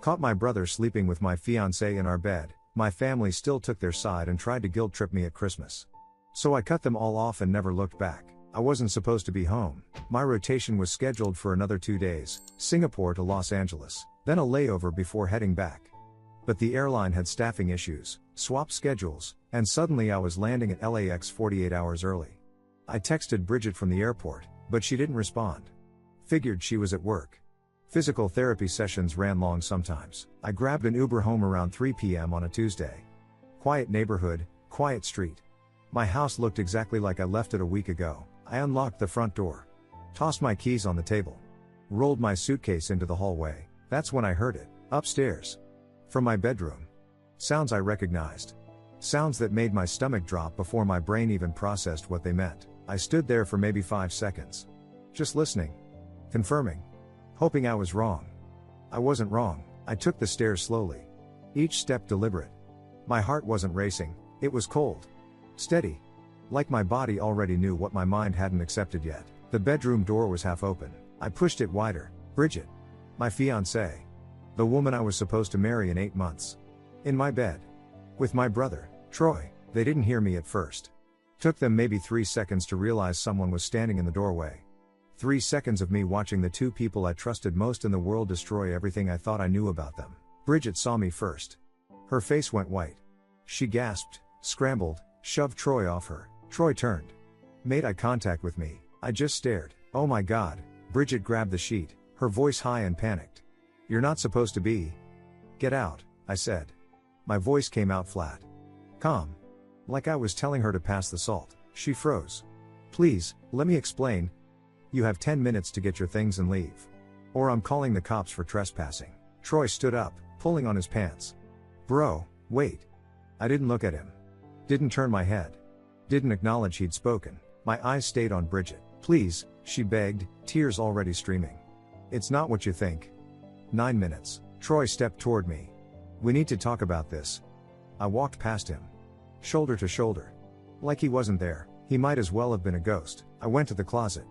Caught my brother sleeping with my fiancée in our bed. My family still took their side and tried to guilt trip me at Christmas. So I cut them all off and never looked back. I wasn't supposed to be home. My rotation was scheduled for another 2 days, Singapore to Los Angeles, then a layover before heading back. But the airline had staffing issues, swapped schedules, and suddenly I was landing at LAX 48 hours early. I texted Bridget from the airport, but she didn't respond. Figured she was at work. Physical therapy sessions ran long sometimes. I grabbed an Uber home around 3 p.m. on a Tuesday. Quiet neighborhood, quiet street. My house looked exactly like I left it a week ago. I unlocked the front door. Tossed my keys on the table. Rolled my suitcase into the hallway. That's when I heard it, upstairs. From my bedroom. Sounds I recognized. Sounds that made my stomach drop before my brain even processed what they meant. I stood there for maybe 5 seconds. Just listening. Confirming. Hoping I was wrong. I wasn't wrong. I took the stairs slowly. Each step deliberate. My heart wasn't racing, it was cold. Steady. Like my body already knew what my mind hadn't accepted yet. The bedroom door was half open. I pushed it wider. Bridget. My fiancée. The woman I was supposed to marry in 8 months. In my bed. With my brother, Troy. They didn't hear me at first. Took them maybe 3 seconds to realize someone was standing in the doorway. 3 seconds of me watching the two people I trusted most in the world destroy everything I thought I knew about them. Bridget saw me first. Her face went white. She gasped, scrambled, shoved Troy off her. Troy turned. Made eye contact with me. I just stared. Oh my God. Bridget grabbed the sheet, her voice high and panicked. You're not supposed to be. Get out, I said. My voice came out flat. Calm. Like I was telling her to pass the salt. She froze. Please, let me explain. You have 10 minutes to get your things and leave. Or I'm calling the cops for trespassing. Troy stood up, pulling on his pants. Bro, wait. I didn't look at him. Didn't turn my head. Didn't acknowledge he'd spoken. My eyes stayed on Bridget. Please, she begged, tears already streaming. It's not what you think. 9 minutes. Troy stepped toward me. We need to talk about this. I walked past him. Shoulder to shoulder. Like he wasn't there. He might as well have been a ghost. I went to the closet.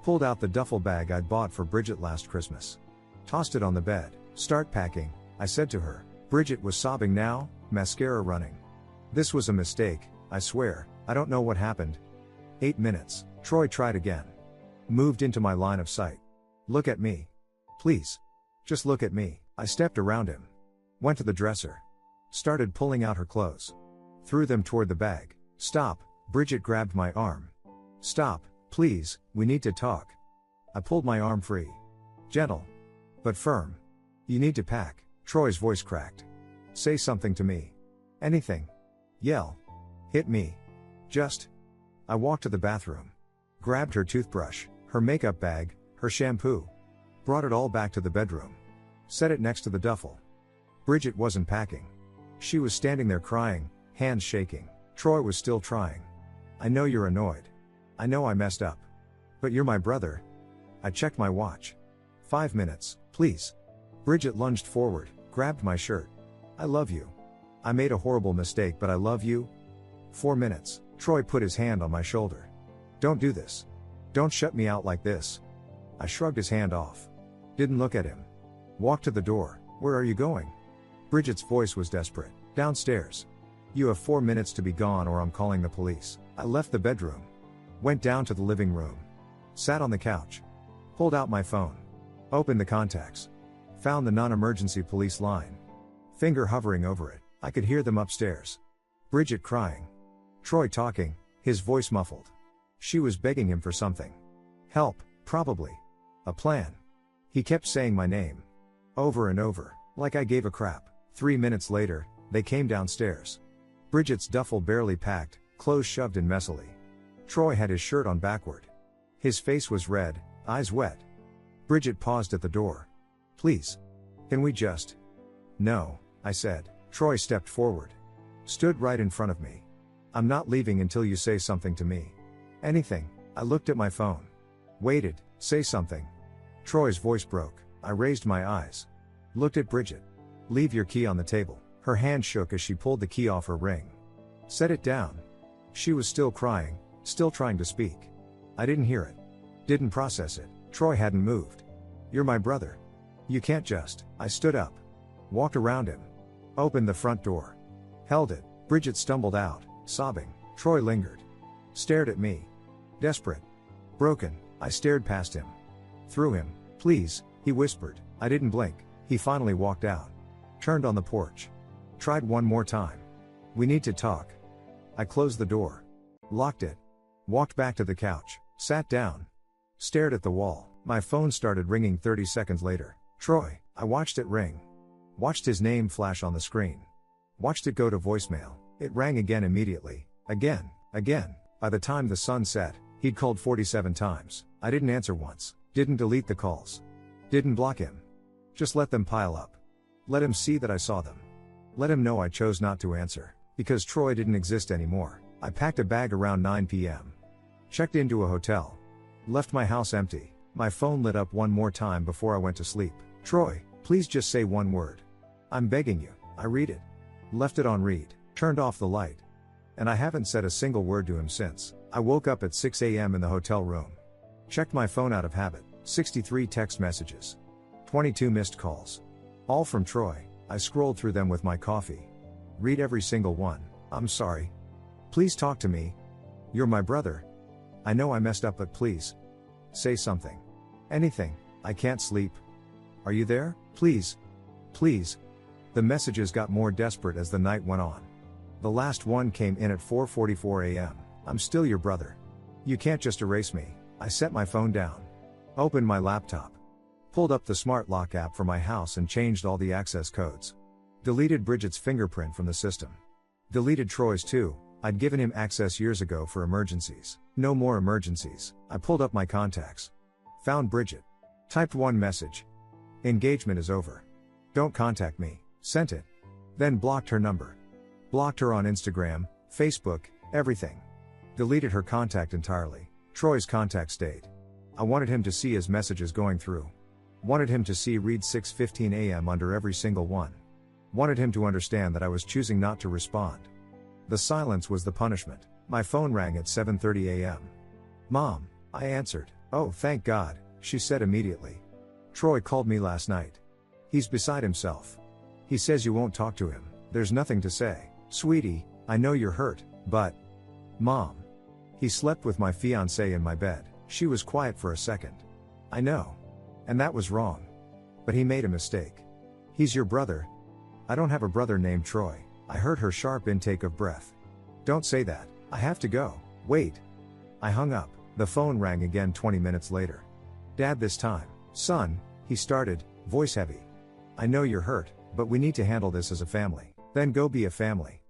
Pulled out the duffel bag I'd bought for Bridget last Christmas. Tossed it on the bed. Start packing, I said to her. Bridget was sobbing now, mascara running. This was a mistake, I swear, I don't know what happened. 8 minutes. Troy tried again. Moved into my line of sight. Look at me. Please. Just look at me. I stepped around him. Went to the dresser. Started pulling out her clothes. Threw them toward the bag. Stop. Bridget grabbed my arm. Stop, please, we need to talk. I pulled my arm free. Gentle. But firm. You need to pack. Troy's voice cracked. Say something to me. Anything. Yell. Hit me. Just. I walked to the bathroom. Grabbed her toothbrush, her makeup bag, her shampoo. Brought it all back to the bedroom. Set it next to the duffel. Bridget wasn't packing. She was standing there crying, hands shaking. Troy was still trying. I know you're annoyed. I know I messed up. But you're my brother. I checked my watch. 5 minutes, please. Bridget lunged forward, grabbed my shirt. I love you. I made a horrible mistake, but I love you. 4 minutes. Troy put his hand on my shoulder. Don't do this. Don't shut me out like this. I shrugged his hand off. Didn't look at him. Walked to the door. Where are you going? Bridget's voice was desperate. Downstairs. You have 4 minutes to be gone or I'm calling the police. I left the bedroom. Went down to the living room. Sat on the couch. Pulled out my phone. Opened the contacts. Found the non-emergency police line. Finger hovering over it. I could hear them upstairs. Bridget crying. Troy talking, his voice muffled. She was begging him for something. Help, probably. A plan. He kept saying my name. Over and over, like I gave a crap. 3 minutes later, they came downstairs. Bridget's duffel barely packed, clothes shoved in messily. Troy had his shirt on backward. His face was red, eyes wet. Bridget paused at the door. Please. Can we just? No, I said. Troy stepped forward. Stood right in front of me. I'm not leaving until you say something to me. Anything. I looked at my phone. Waited, say something. Troy's voice broke. I raised my eyes. Looked at Bridget. Leave your key on the table. Her hand shook as she pulled the key off her ring. Set it down. She was still crying, still trying to speak. I didn't hear it. Didn't process it. Troy hadn't moved. You're my brother. You can't just. I stood up. Walked around him. Opened the front door. Held it. Bridget stumbled out, sobbing. Troy lingered. Stared at me. Desperate. Broken. I stared past him. Through him. Please, he whispered. I didn't blink. He finally walked out. Turned on the porch. Tried one more time. We need to talk. I closed the door. Locked it. Walked back to the couch. Sat down. Stared at the wall. My phone started ringing 30 seconds later. Troy. I watched it ring. Watched his name flash on the screen. Watched it go to voicemail. It rang again immediately. Again. By the time the sun set, he'd called 47 times. I didn't answer once. Didn't delete the calls. Didn't block him. Just let them pile up. Let him see that I saw them. Let him know I chose not to answer. Because Troy didn't exist anymore. I packed a bag around 9 p.m. Checked into a hotel. Left my house empty. My phone lit up one more time before I went to sleep. Troy, please just say one word. I'm begging you. I read it. Left it on read. Turned off the light. And I haven't said a single word to him since. I woke up at 6 a.m. in the hotel room. Checked my phone out of habit. 63 text messages. 22 missed calls. All from Troy. I scrolled through them with my coffee. Read every single one. I'm sorry. Please talk to me. You're my brother. I know I messed up, but please. Say something. Anything. I can't sleep. Are you there? Please. Please. The messages got more desperate as the night went on. The last one came in at 4:44 a.m. I'm still your brother. You can't just erase me. I set my phone down. Opened my laptop. Pulled up the smart lock app for my house and changed all the access codes. Deleted Bridget's fingerprint from the system. Deleted Troy's too. I'd given him access years ago for emergencies. No more emergencies. I pulled up my contacts. Found Bridget. Typed one message. Engagement is over. Don't contact me. Sent it. Then blocked her number. Blocked her on Instagram, Facebook, everything. Deleted her contact entirely. Troy's contact stayed. I wanted him to see his messages going through. Wanted him to see read 6:15 a.m. under every single one. Wanted him to understand that I was choosing not to respond. The silence was the punishment. My phone rang at 7:30 a.m. Mom, I answered. Oh, thank God, she said immediately. Troy called me last night. He's beside himself. He says you won't talk to him. There's nothing to say. Sweetie, I know you're hurt, but... Mom. He slept with my fiancée in my bed. She was quiet for a second. I know. And that was wrong. But he made a mistake. He's your brother. I don't have a brother named Troy. I heard her sharp intake of breath. Don't say that. I have to go. Wait. I hung up. The phone rang again 20 minutes later. Dad this time. Son, he started, voice heavy. I know you're hurt, but we need to handle this as a family. Then go be a family.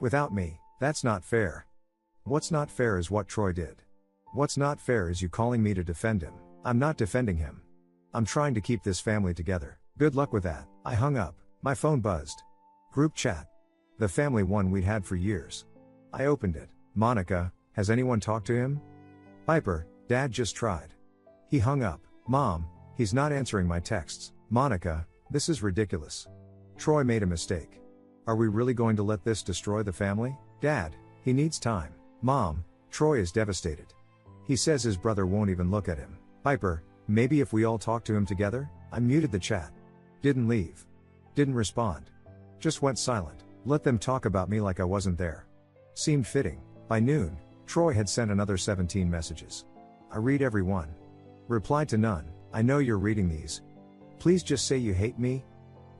Without me, that's not fair. What's not fair is what Troy did. What's not fair is you calling me to defend him. I'm not defending him. I'm trying to keep this family together. Good luck with that. I hung up. My phone buzzed. Group chat. The family one we'd had for years. I opened it. Monica, has anyone talked to him? Piper, Dad just tried. He hung up. Mom, he's not answering my texts. Monica, this is ridiculous. Troy made a mistake. Are we really going to let this destroy the family? Dad, he needs time. Mom, Troy is devastated. He says his brother won't even look at him. Piper, maybe if we all talk to him together? I muted the chat. Didn't leave. Didn't respond. Just went silent. Let them talk about me like I wasn't there. Seemed fitting. By noon, Troy had sent another 17 messages. I read every one. Replied to none. I know you're reading these. Please just say you hate me.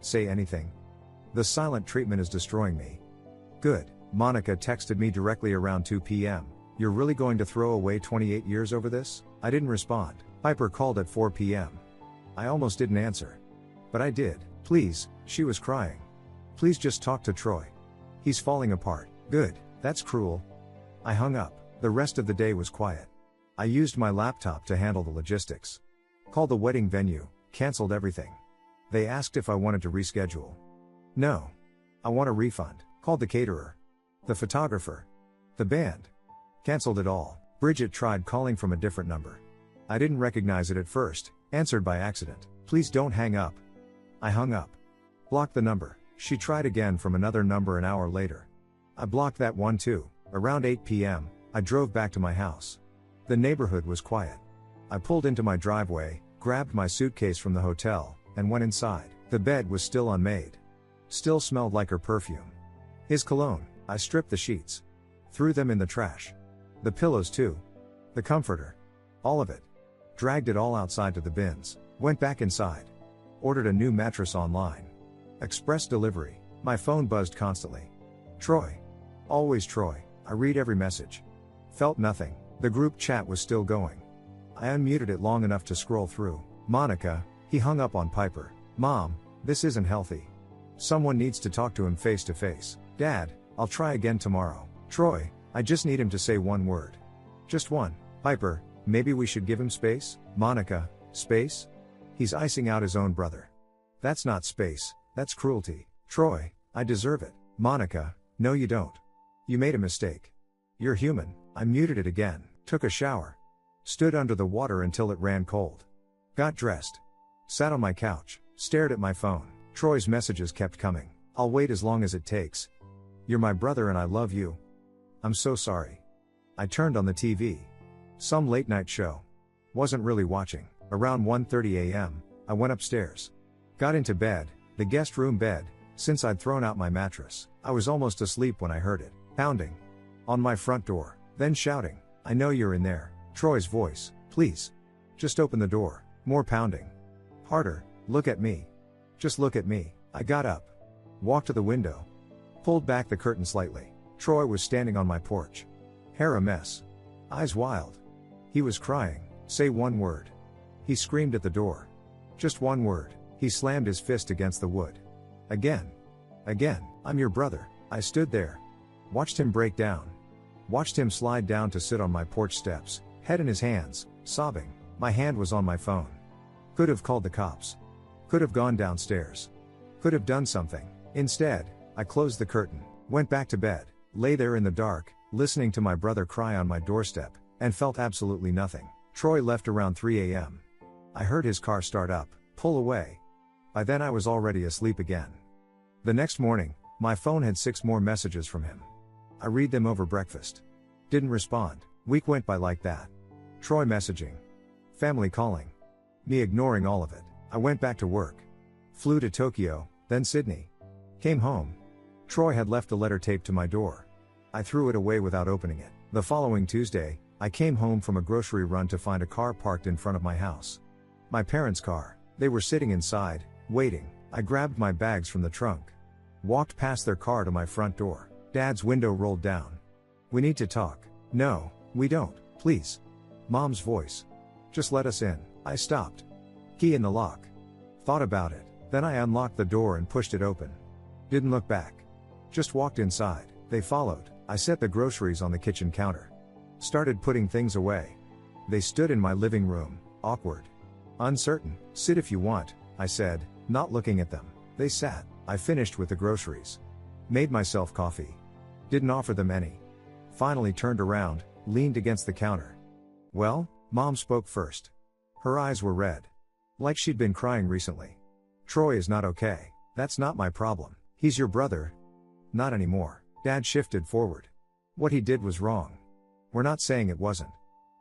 Say anything. The silent treatment is destroying me. Good. Monica texted me directly around 2 p.m. You're really going to throw away 28 years over this? I didn't respond. Piper called at 4 p.m. I almost didn't answer. But I did. Please, she was crying. Please just talk to Troy. He's falling apart. Good. That's cruel. I hung up. The rest of the day was quiet. I used my laptop to handle the logistics. Called the wedding venue, canceled everything. They asked if I wanted to reschedule. No. I want a refund. Called the caterer. The photographer. The band. Canceled it all. Bridget tried calling from a different number. I didn't recognize it at first, answered by accident. Please don't hang up. I hung up. Blocked the number. She tried again from another number an hour later. I blocked that one too. Around 8 p.m., I drove back to my house. The neighborhood was quiet. I pulled into my driveway, grabbed my suitcase from the hotel, and went inside. The bed was still unmade. Still smelled like her perfume. His cologne. I stripped the sheets. Threw them in the trash. The pillows too. The comforter. All of it. Dragged it all outside to the bins. Went back inside. Ordered a new mattress online. Express delivery. My phone buzzed constantly. Troy. Always Troy. I read every message. Felt nothing. The group chat was still going. I unmuted it long enough to scroll through. Monica. He hung up on Piper. Mom, this isn't healthy. Someone needs to talk to him face to face. Dad, I'll try again tomorrow. Troy, I just need him to say one word. Just one. Piper, maybe we should give him space? Monica, space? He's icing out his own brother. That's not space, that's cruelty. Troy, I deserve it. Monica, no you don't. You made a mistake. You're human. I muted it again. Took a shower. Stood under the water until it ran cold. Got dressed. Sat on my couch. Stared at my phone. Troy's messages kept coming. I'll wait as long as it takes. You're my brother and I love you. I'm so sorry. I turned on the TV. Some late night show. Wasn't really watching. Around 1:30 a.m., I went upstairs. Got into bed, the guest room bed, since I'd thrown out my mattress. I was almost asleep when I heard it. Pounding. On my front door. Then shouting. I know you're in there. Troy's voice. Please. Just open the door. More pounding. Harder. Look at me. Just look at me. I got up. Walked to the window. Pulled back the curtain slightly. Troy was standing on my porch. Hair a mess. Eyes wild. He was crying. Say one word. He screamed at the door. Just one word. He slammed his fist against the wood. Again. Again. I'm your brother. I stood there. Watched him break down. Watched him slide down to sit on my porch steps, head in his hands, sobbing. My hand was on my phone. Could have called the cops. Could have gone downstairs. Could have done something. Instead, I closed the curtain, went back to bed, lay there in the dark, listening to my brother cry on my doorstep, and felt absolutely nothing. Troy left around 3 a.m. I heard his car start up, pull away. By then I was already asleep again. The next morning, my phone had 6 more messages from him. I read them over breakfast. Didn't respond. Week went by like that. Troy messaging. Family calling. Me ignoring all of it. I went back to work. Flew to Tokyo, then Sydney. Came home. Troy had left a letter taped to my door. I threw it away without opening it. The following Tuesday, I came home from a grocery run to find a car parked in front of my house. My parents' car. They were sitting inside, waiting. I grabbed my bags from the trunk. Walked past their car to my front door. Dad's window rolled down. We need to talk. No, we don't, please. Mom's voice. Just let us in. I stopped. Key in the lock. Thought about it. Then I unlocked the door and pushed it open. Didn't look back. Just walked inside. They followed. I set the groceries on the kitchen counter. Started putting things away. They stood in my living room, awkward. Uncertain. Sit if you want, I said, not looking at them. They sat. I finished with the groceries. Made myself coffee. Didn't offer them any. Finally turned around, leaned against the counter. Well, Mom spoke first. Her eyes were red. Like she'd been crying recently. Troy is not okay. That's not my problem. He's your brother. Not anymore. Dad shifted forward. What he did was wrong. We're not saying it wasn't.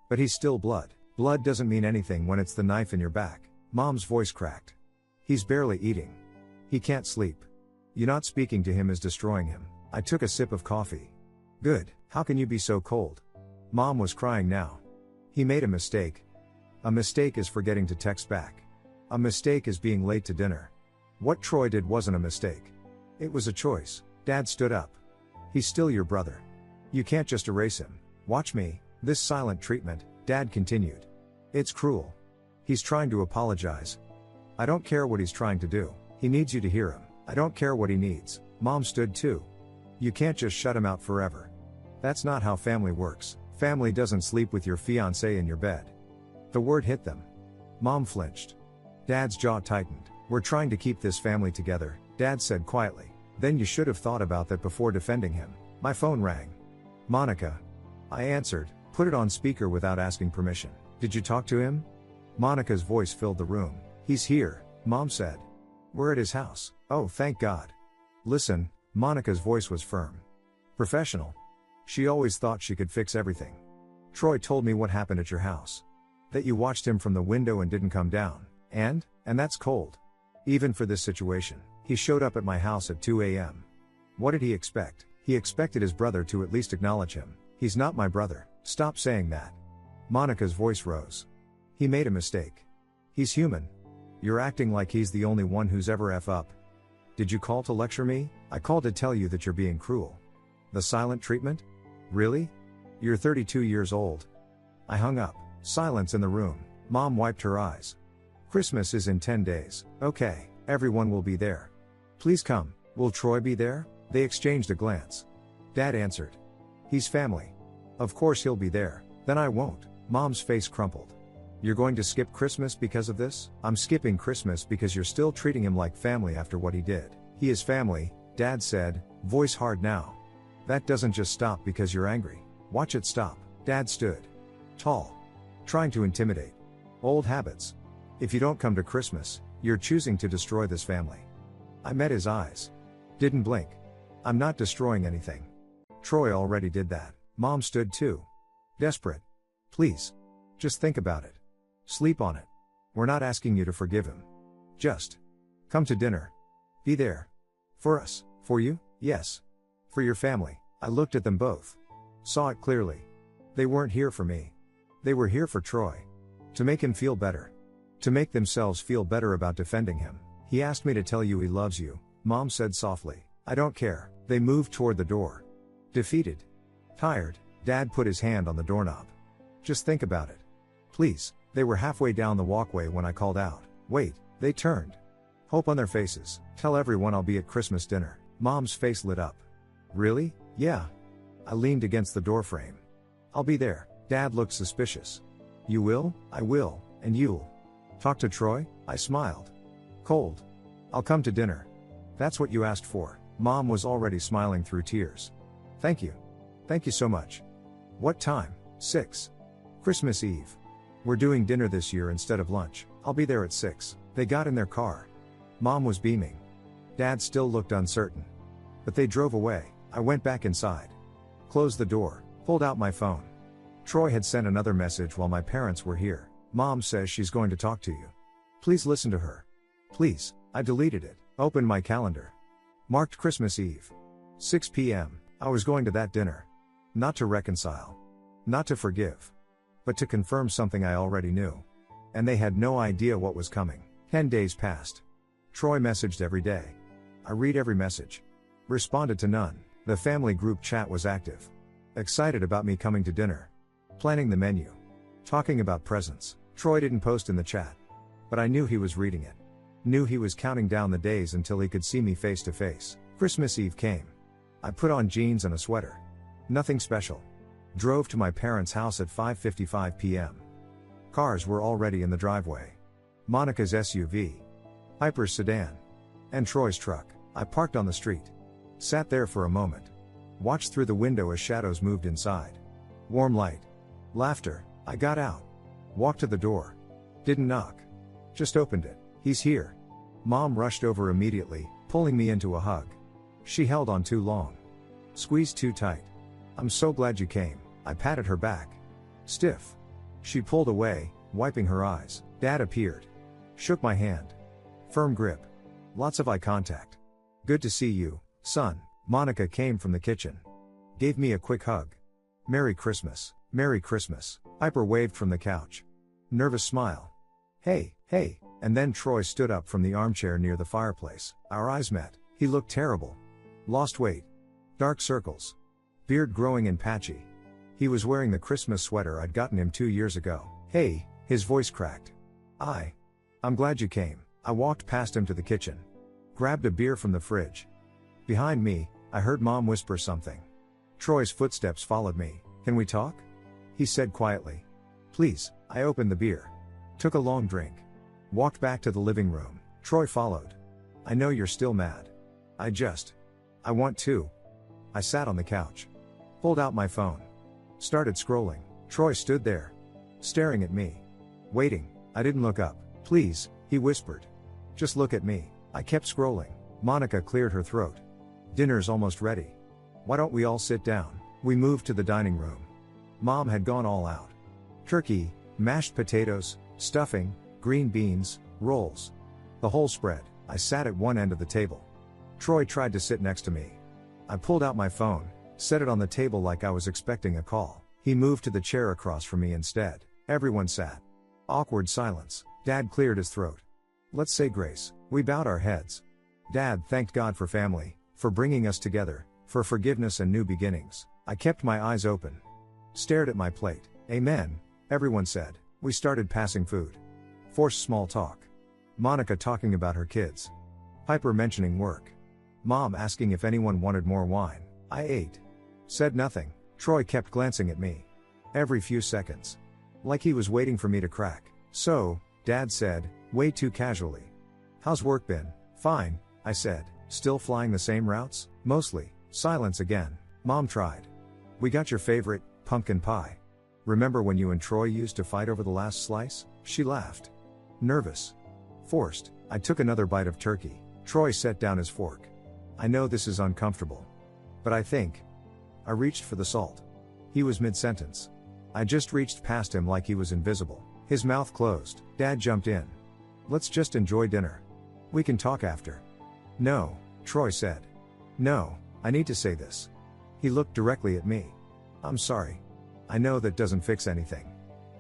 But he's still blood. Blood doesn't mean anything when it's the knife in your back. Mom's voice cracked. He's barely eating. He can't sleep. You not speaking to him is destroying him. I took a sip of coffee. Good. How can you be so cold? Mom was crying now. He made a mistake. A mistake is forgetting to text back. A mistake is being late to dinner. What Troy did wasn't a mistake. It was a choice. Dad stood up. He's still your brother. You can't just erase him. Watch me. This silent treatment, Dad continued. It's cruel. He's trying to apologize. I don't care what he's trying to do. He needs you to hear him. I don't care what he needs. Mom stood too. You can't just shut him out forever. That's not how family works. Family doesn't sleep with your fiancé in your bed. The word hit them. Mom flinched. Dad's jaw tightened. We're trying to keep this family together, Dad said quietly. Then you should have thought about that before defending him. My phone rang. Monica. I answered, put it on speaker without asking permission. Did you talk to him? Monica's voice filled the room. He's here, Mom said. We're at his house. Oh, thank God. Listen, Monica's voice was firm. Professional. She always thought she could fix everything. Troy told me what happened at your house. That you watched him from the window and didn't come down. And that's cold. Even for this situation. He showed up at my house at 2 a.m. What did he expect? He expected his brother to at least acknowledge him. He's not my brother. Stop saying that. Monica's voice rose. He made a mistake. He's human. You're acting like he's the only one who's ever F up. Did you call to lecture me? I called to tell you that you're being cruel. The silent treatment? Really? You're 32 years old. I hung up. Silence in the room. Mom wiped her eyes. Christmas is in 10 days. Okay, everyone will be there. Please come. Will Troy be there? They exchanged a glance. Dad answered. He's family. Of course he'll be there. Then I won't. Mom's face crumpled. You're going to skip Christmas because of this? I'm skipping Christmas because you're still treating him like family after what he did. He is family, Dad said, voice hard now. That doesn't just stop because you're angry. Watch it stop. Dad stood. Tall. Trying to intimidate. Old habits. If you don't come to Christmas, you're choosing to destroy this family. I met his eyes. Didn't blink. I'm not destroying anything. Troy already did that. Mom stood too. Desperate. Please. Just think about it. Sleep on it. We're not asking you to forgive him. Just come to dinner. Be there. For us. For you? Yes. For your family. I looked at them both. Saw it clearly. They weren't here for me. They were here for Troy. To make him feel better. To make themselves feel better about defending him. He asked me to tell you he loves you, Mom said softly. I don't care. They moved toward the door. Defeated. Tired, Dad put his hand on the doorknob. Just think about it. Please. They were halfway down the walkway when I called out. Wait, they turned. Hope on their faces. Tell everyone I'll be at Christmas dinner. Mom's face lit up. Really? Yeah. I leaned against the doorframe. I'll be there. Dad looked suspicious. You will? I will. And you'll talk to Troy? I smiled. Cold. I'll come to dinner. That's what you asked for. Mom was already smiling through tears. Thank you. Thank you so much. What time? 6. Christmas Eve. We're doing dinner this year instead of lunch. I'll be there at 6. They got in their car. Mom was beaming. Dad still looked uncertain. But they drove away. I went back inside. Closed the door. Pulled out my phone. Troy had sent another message while my parents were here. Mom says she's going to talk to you. Please listen to her. Please. I deleted it. Opened my calendar. Marked Christmas Eve. 6 p.m. I was going to that dinner. Not to reconcile. Not to forgive. But to confirm something I already knew. And they had no idea what was coming. 10 days passed. Troy messaged every day. I read every message. Responded to none. The family group chat was active. Excited about me coming to dinner. Planning the menu. Talking about presents. Troy didn't post in the chat. But I knew he was reading it. Knew he was counting down the days until he could see me face to face. Christmas Eve came. I put on jeans and a sweater. Nothing special. Drove to my parents' house at 5:55 p.m. Cars were already in the driveway. Monica's SUV. Piper's sedan. And Troy's truck. I parked on the street. Sat there for a moment. Watched through the window as shadows moved inside. Warm light. Laughter. I got out. Walked to the door. Didn't knock. Just opened it. He's here. Mom rushed over immediately, pulling me into a hug. She held on too long. Squeezed too tight. I'm so glad you came. I patted her back. Stiff. She pulled away, wiping her eyes. Dad appeared. Shook my hand. Firm grip. Lots of eye contact. Good to see you, son. Monica came from the kitchen. Gave me a quick hug. Merry Christmas. Merry Christmas. Piper waved from the couch. Nervous smile. Hey, hey. And then Troy stood up from the armchair near the fireplace. Our eyes met. He looked terrible. Lost weight. Dark circles. Beard growing and patchy. He was wearing the Christmas sweater I'd gotten him 2 years ago. Hey, his voice cracked. I'm glad you came. I walked past him to the kitchen. Grabbed a beer from the fridge. Behind me, I heard Mom whisper something. Troy's footsteps followed me. Can we talk? He said quietly. Please. I opened the beer. Took a long drink. Walked back to the living room. Troy followed. I know you're still mad. I want to. I sat on the couch. Pulled out my phone. Started scrolling. Troy stood there. Staring at me. Waiting. I didn't look up. Please, he whispered. Just look at me. I kept scrolling. Monica cleared her throat. Dinner's almost ready. Why don't we all sit down? We moved to the dining room. Mom had gone all out. Turkey, mashed potatoes, stuffing, green beans, rolls. The whole spread. I sat at one end of the table. Troy tried to sit next to me. I pulled out my phone, set it on the table like I was expecting a call. He moved to the chair across from me instead. Everyone sat. Awkward silence. Dad cleared his throat. Let's say grace. We bowed our heads. Dad thanked God for family, for bringing us together, for forgiveness and new beginnings. I kept my eyes open. Stared at my plate. Amen, everyone said. We started passing food. Forced small talk. Monica talking about her kids. Piper mentioning work. Mom asking if anyone wanted more wine. I ate. Said nothing. Troy kept glancing at me. Every few seconds. Like he was waiting for me to crack. So, Dad said, way too casually. How's work been? Fine, I said. Still flying the same routes? Mostly. Silence again. Mom tried. We got your favorite, pumpkin pie. Remember when you and Troy used to fight over the last slice? She laughed. Nervous. Forced. I took another bite of turkey. Troy set down his fork. I know this is uncomfortable. But I think. I reached for the salt. He was mid-sentence. I just reached past him like he was invisible. His mouth closed. Dad jumped in. Let's just enjoy dinner. We can talk after. No, Troy said. No, I need to say this. He looked directly at me. I'm sorry. I know that doesn't fix anything.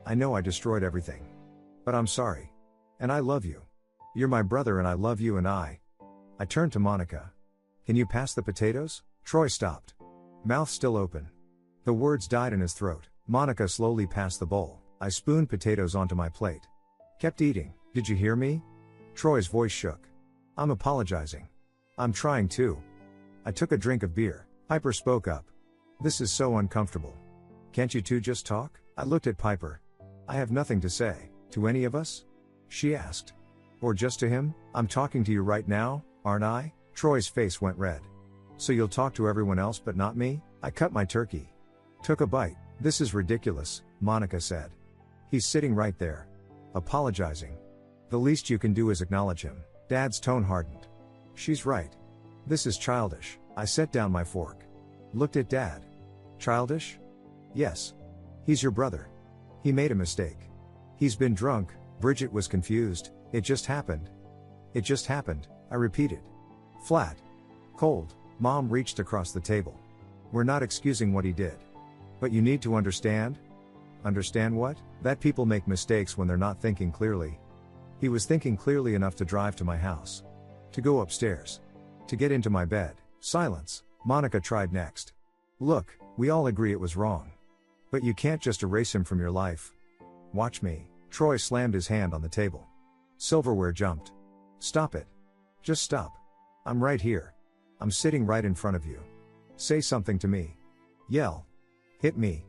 I know I destroyed everything. But I'm sorry. And I love you. You're my brother and I love you and I turned to Monica. Can you pass the potatoes? Troy stopped. Mouth still open. The words died in his throat. Monica slowly passed the bowl. I spooned potatoes onto my plate. Kept eating. Did you hear me? Troy's voice shook. I'm apologizing. I'm trying to. I took a drink of beer. Piper spoke up. This is so uncomfortable. Can't you two just talk? I looked at Piper. I have nothing to say. To any of us? She asked. Or just to him? I'm talking to you right now, aren't I? Troy's face went red. So you'll talk to everyone else but not me? I cut my turkey. Took a bite. This is ridiculous, Monica said. He's sitting right there. Apologizing. The least you can do is acknowledge him. Dad's tone hardened. She's right. This is childish. I set down my fork. Looked at Dad. Childish? Yes. He's your brother. He made a mistake. He's been drunk. Bridget was confused. It just happened. It just happened, I repeated. Flat. Cold. Mom reached across the table. We're not excusing what he did. But you need to understand? Understand what? That people make mistakes when they're not thinking clearly. He was thinking clearly enough to drive to my house. To go upstairs. To get into my bed. Silence. Monica tried next. Look, we all agree it was wrong. But you can't just erase him from your life. Watch me. Troy slammed his hand on the table. Silverware jumped. Stop it. Just stop. I'm right here. I'm sitting right in front of you. Say something to me. Yell. Hit me.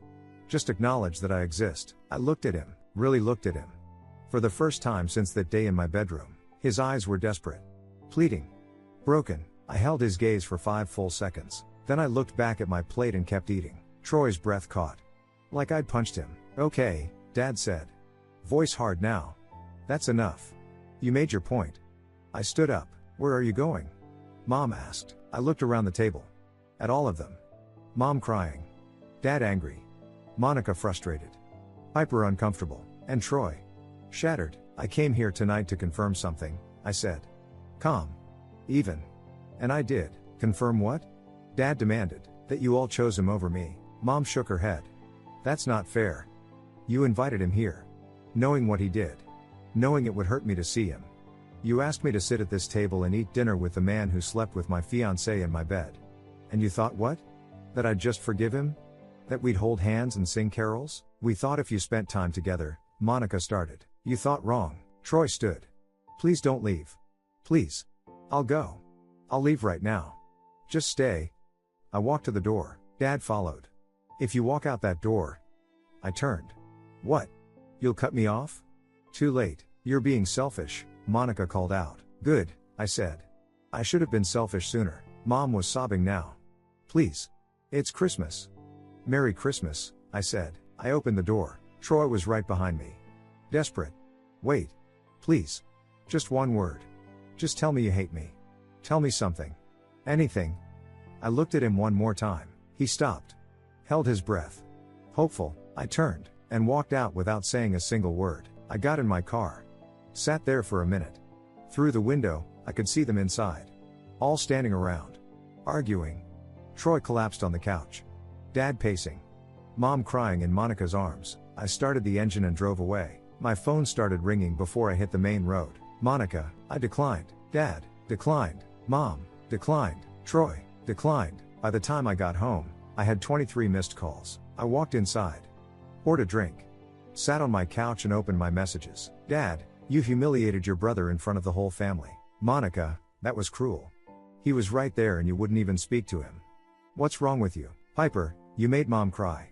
Just acknowledge that I exist. I looked at him, really looked at him. For the first time since that day in my bedroom, his eyes were desperate. Pleading. Broken. I held his gaze for 5 full seconds. Then I looked back at my plate and kept eating. Troy's breath caught. Like I'd punched him. Okay, Dad said. Voice hard now. That's enough. You made your point. I stood up. Where are you going? Mom asked. I looked around the table. At all of them. Mom crying. Dad angry. Monica frustrated. Piper uncomfortable. And Troy. Shattered. I came here tonight to confirm something, I said. Calm. Even. And I did. Confirm what? Dad demanded. That you all chose him over me. Mom shook her head. That's not fair. You invited him here. Knowing what he did. Knowing it would hurt me to see him. You asked me to sit at this table and eat dinner with the man who slept with my fiancée in my bed. And you thought what? That I'd just forgive him? That we'd hold hands and sing carols? We thought if you spent time together, Monica started. You thought wrong. Troy stood. Please don't leave. Please. I'll go. I'll leave right now. Just stay. I walked to the door. Dad followed. If you walk out that door. I turned. What? You'll cut me off? Too late. You're being selfish, Monica called out. Good, I said. I should have been selfish sooner. Mom was sobbing now. Please. It's Christmas. Merry Christmas, I said. I opened the door. Troy was right behind me. Desperate. Wait. Please. Just one word. Just tell me you hate me. Tell me something. Anything. I looked at him one more time. He stopped. Held his breath. Hopeful, I turned, and walked out without saying a single word. I got in my car. Sat there for a minute. Through the window, I could see them inside. All standing around. Arguing. Troy collapsed on the couch. Dad pacing. Mom crying in Monica's arms. I started the engine and drove away. My phone started ringing before I hit the main road. Monica, I declined. Dad, declined. Mom, declined. Troy, declined. By the time I got home, I had 23 missed calls. I walked inside. Poured a drink. Sat on my couch and opened my messages. Dad, you humiliated your brother in front of the whole family. Monica, that was cruel. He was right there and you wouldn't even speak to him. What's wrong with you? Piper, you made Mom cry.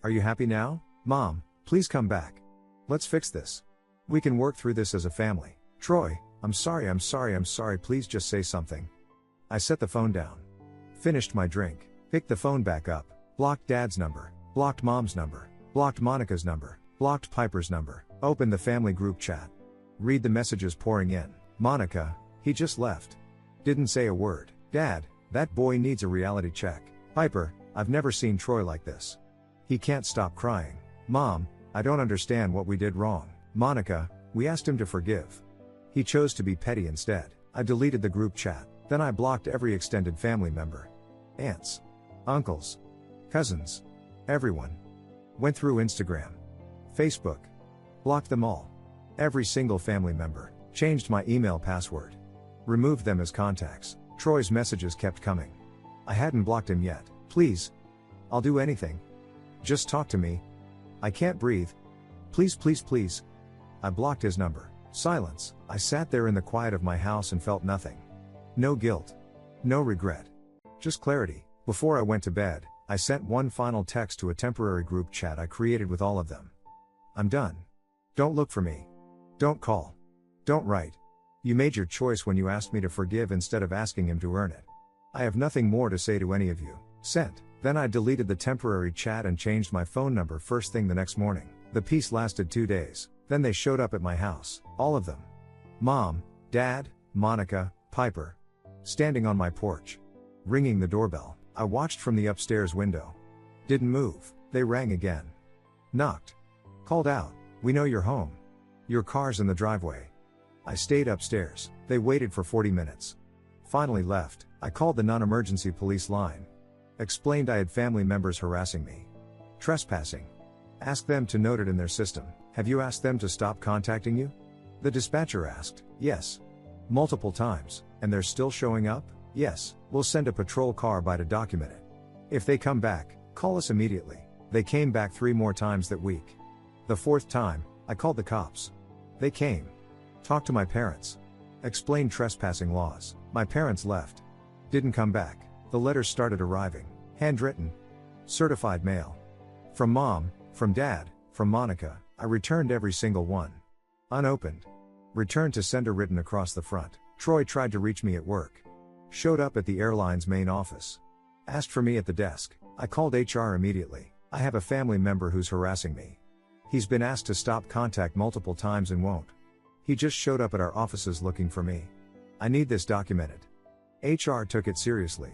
Are you happy now? Mom, please come back. Let's fix this. We can work through this as a family. Troy, I'm sorry, please just say something. I set the phone down. Finished my drink. Picked the phone back up. Blocked Dad's number. Blocked Mom's number. Blocked Monica's number. Blocked Piper's number. Opened the family group chat. Read the messages pouring in. Monica, he just left. Didn't say a word. Dad, that boy needs a reality check. Piper, I've never seen Troy like this. He can't stop crying. Mom, I don't understand what we did wrong. Monica, we asked him to forgive. He chose to be petty instead. I deleted the group chat. Then I blocked every extended family member. Aunts. Uncles. Cousins. Everyone. Went through Instagram. Facebook. Blocked them all. Every single family member. Changed my email password. Removed them as contacts. Troy's messages kept coming. I hadn't blocked him yet. Please. I'll do anything. Just talk to me. I can't breathe. Please, please, please. I blocked his number. Silence. I sat there in the quiet of my house and felt nothing. No guilt. No regret. Just clarity. Before I went to bed, I sent one final text to a temporary group chat I created with all of them. I'm done. Don't look for me. Don't call. Don't write. You made your choice when you asked me to forgive instead of asking him to earn it. I have nothing more to say to any of you. Sent. Then I deleted the temporary chat and changed my phone number first thing the next morning. The peace lasted 2 days. Then they showed up at my house. All of them. Mom, Dad, Monica, Piper. Standing on my porch. Ringing the doorbell. I watched from the upstairs window. Didn't move. They rang again. Knocked. Called out. We know you're home. Your car's in the driveway. I stayed upstairs. They waited for 40 minutes. Finally left. I called the non-emergency police line. Explained I had family members harassing me. Trespassing. Asked them to note it in their system. Have you asked them to stop contacting you? The dispatcher asked. Yes. Multiple times. And they're still showing up? Yes. We'll send a patrol car by to document it. If they come back, call us immediately. They came back 3 more times that week. The 4th time, I called the cops. They came. Talked to my parents. Explained trespassing laws. My parents left. Didn't come back. The letters started arriving. Handwritten. Certified mail. From Mom, from Dad, from Monica. I returned every single one. Unopened. Returned to sender written across the front. Troy tried to reach me at work. Showed up at the airline's main office. Asked for me at the desk. I called HR immediately. I have a family member who's harassing me. He's been asked to stop contact multiple times and won't. He just showed up at our offices looking for me. I need this documented. HR took it seriously.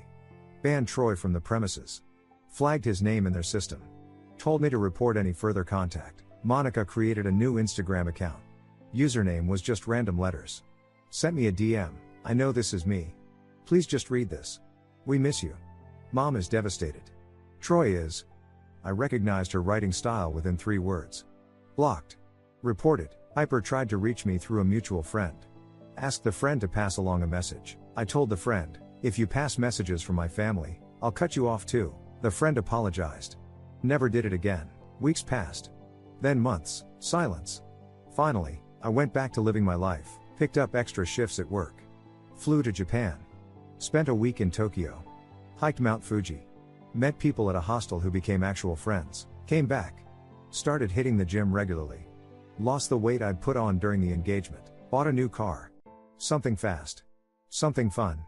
Banned Troy from the premises. Flagged his name in their system. Told me to report any further contact. Monica created a new Instagram account. Username was just random letters. Sent me a DM. I know this is me. Please just read this. We miss you. Mom is devastated. Troy is. I recognized her writing style within 3 words. Blocked. Reported. Piper tried to reach me through a mutual friend. Asked the friend to pass along a message. I told the friend, if you pass messages from my family, I'll cut you off too. The friend apologized. Never did it again. Weeks passed. Then months. Silence. Finally, I went back to living my life. Picked up extra shifts at work. Flew to Japan. Spent a week in Tokyo. Hiked Mount Fuji. Met people at a hostel who became actual friends. Came back. Started hitting the gym regularly. Lost the weight I'd put on during the engagement. Bought a new car. Something fast. Something fun.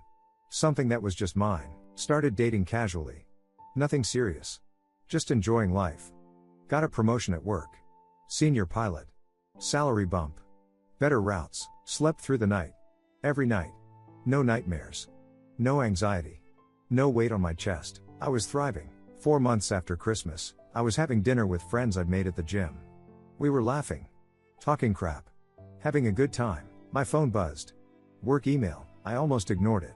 Something that was just mine. Started dating casually. Nothing serious. Just enjoying life. Got a promotion at work. Senior pilot. Salary bump. Better routes. Slept through the night. Every night. No nightmares. No anxiety. No weight on my chest. I was thriving. 4 months after Christmas, I was having dinner with friends I'd made at the gym. We were laughing. Talking crap. Having a good time. My phone buzzed. Work email. I almost ignored it.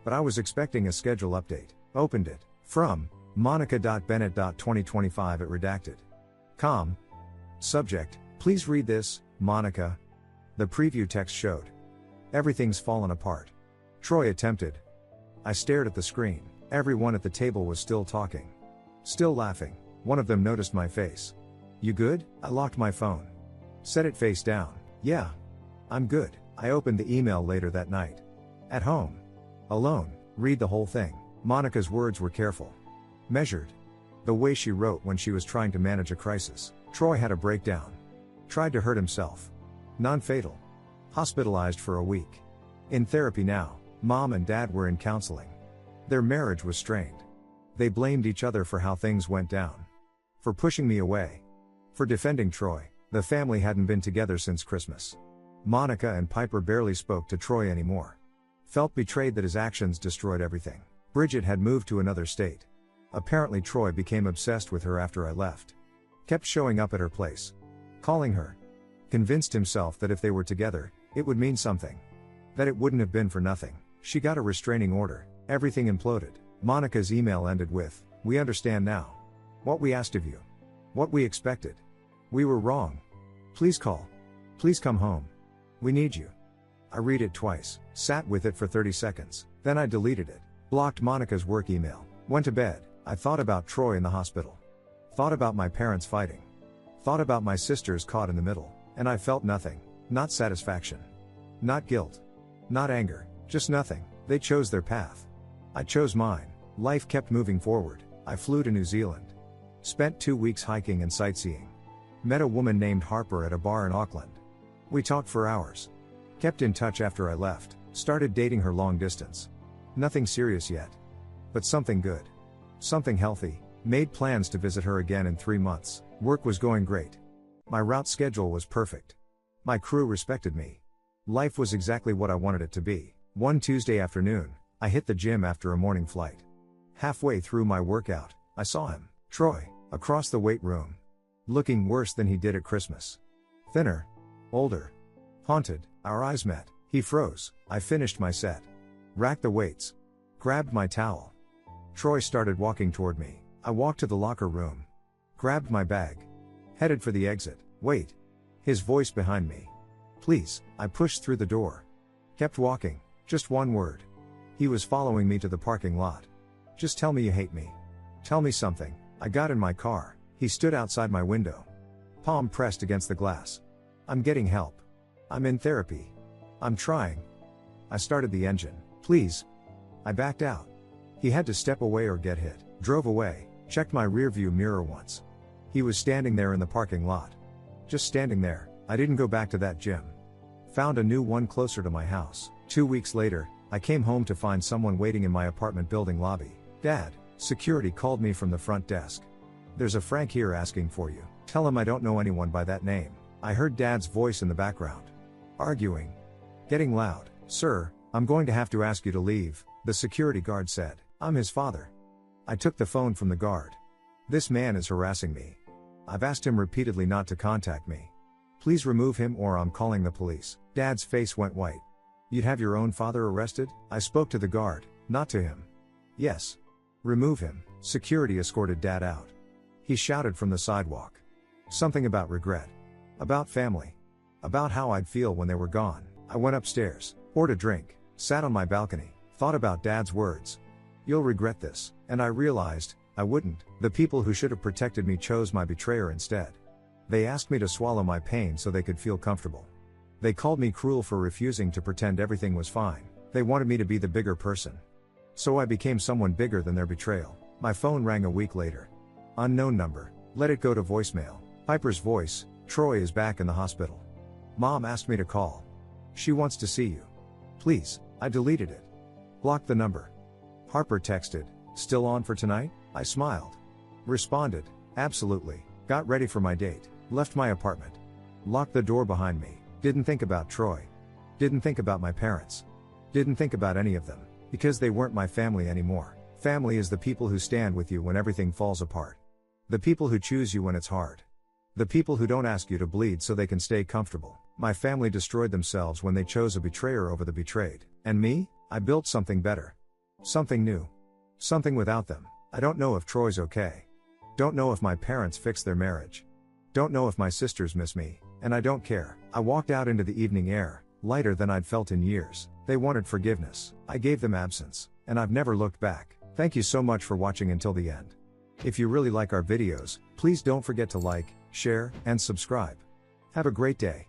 But I was expecting a schedule update. Opened it. From monica.bennett.2025@redacted.com. Subject: please read this, Monica. The preview text showed. Everything's fallen apart. Troy attempted. I stared at the screen. Everyone at the table was still talking. Still laughing. One of them noticed my face. You good? I locked my phone. Set it face down. Yeah. I'm good. I opened the email later that night. At home. Alone. Read the whole thing. Monica's words were careful. Measured. The way she wrote when she was trying to manage a crisis. Troy had a breakdown. Tried to hurt himself. Non-fatal. Hospitalized for a week. In therapy now. Mom and Dad were in counseling. Their marriage was strained. They blamed each other for how things went down. For pushing me away. For defending Troy. The family hadn't been together since Christmas. Monica and Piper barely spoke to Troy anymore. Felt betrayed that his actions destroyed everything. Bridget had moved to another state. Apparently Troy became obsessed with her after I left. Kept showing up at her place. Calling her. Convinced himself that if they were together, it would mean something. That it wouldn't have been for nothing. She got a restraining order. Everything imploded. Monica's email ended with, "We understand now. What we asked of you. What we expected. We were wrong. Please call. Please come home. We need you." I read it twice, sat with it for 30 seconds, then I deleted it. Blocked Monica's work email. Went to bed. I thought about Troy in the hospital. Thought about my parents fighting. Thought about my sisters caught in the middle, and I felt nothing. Not satisfaction. Not guilt. Not anger. Just nothing. They chose their path. I chose mine. Life kept moving forward. I flew to New Zealand. Spent 2 weeks hiking and sightseeing. Met a woman named Harper at a bar in Auckland. We talked for hours. Kept in touch after I left. Started dating her long distance. Nothing serious yet. But something good. Something healthy. Made plans to visit her again in 3 months. Work was going great. My route schedule was perfect. My crew respected me. Life was exactly what I wanted it to be. One Tuesday afternoon, I hit the gym after a morning flight. Halfway through my workout, I saw him, Troy, across the weight room. Looking worse than he did at Christmas. Thinner. Older. Haunted. Our eyes met. He froze. I finished my set. Racked the weights. Grabbed my towel. Troy started walking toward me. I walked to the locker room. Grabbed my bag. Headed for the exit. Wait. His voice behind me. Please. I pushed through the door. Kept walking. Just one word. He was following me to the parking lot. Just tell me you hate me. Tell me something. I got in my car. He stood outside my window. Palm pressed against the glass. I'm getting help. I'm in therapy. I'm trying. I started the engine. Please. I backed out. He had to step away or get hit. Drove away. Checked my rearview mirror once. He was standing there in the parking lot. Just standing there. I didn't go back to that gym. Found a new one closer to my house. 2 weeks later, I came home to find someone waiting in my apartment building lobby. Dad. Security called me from the front desk. There's a Frank here asking for you. Tell him I don't know anyone by that name. I heard Dad's voice in the background. Arguing. Getting loud. Sir, I'm going to have to ask you to leave, the security guard said. I'm his father. I took the phone from the guard. This man is harassing me. I've asked him repeatedly not to contact me. Please remove him or I'm calling the police. Dad's face went white. You'd have your own father arrested? I spoke to the guard, not to him. Yes. Remove him. Security escorted Dad out. He shouted from the sidewalk. Something about regret. About family. About how I'd feel when they were gone. I went upstairs, poured a drink, sat on my balcony, thought about Dad's words. You'll regret this. And I realized, I wouldn't. The people who should have protected me chose my betrayer instead. They asked me to swallow my pain so they could feel comfortable. They called me cruel for refusing to pretend everything was fine. They wanted me to be the bigger person. So I became someone bigger than their betrayal. My phone rang a week later. Unknown number. Let it go to voicemail. Piper's voice. Troy is back in the hospital. Mom asked me to call. She wants to see you. Please. I deleted it. Blocked the number. Harper texted. Still on for tonight? I smiled. Responded. Absolutely. Got ready for my date. Left my apartment. Locked the door behind me. Didn't think about Troy. Didn't think about my parents. Didn't think about any of them. Because they weren't my family anymore. Family is the people who stand with you when everything falls apart. The people who choose you when it's hard. The people who don't ask you to bleed so they can stay comfortable. My family destroyed themselves when they chose a betrayer over the betrayed. And me? I built something better. Something new. Something without them. I don't know if Troy's okay. Don't know if my parents fixed their marriage. Don't know if my sisters miss me, and I don't care. I walked out into the evening air, lighter than I'd felt in years. They wanted forgiveness. I gave them absence, and I've never looked back. Thank you so much for watching until the end. If you really like our videos, please don't forget to like, share, and subscribe. Have a great day.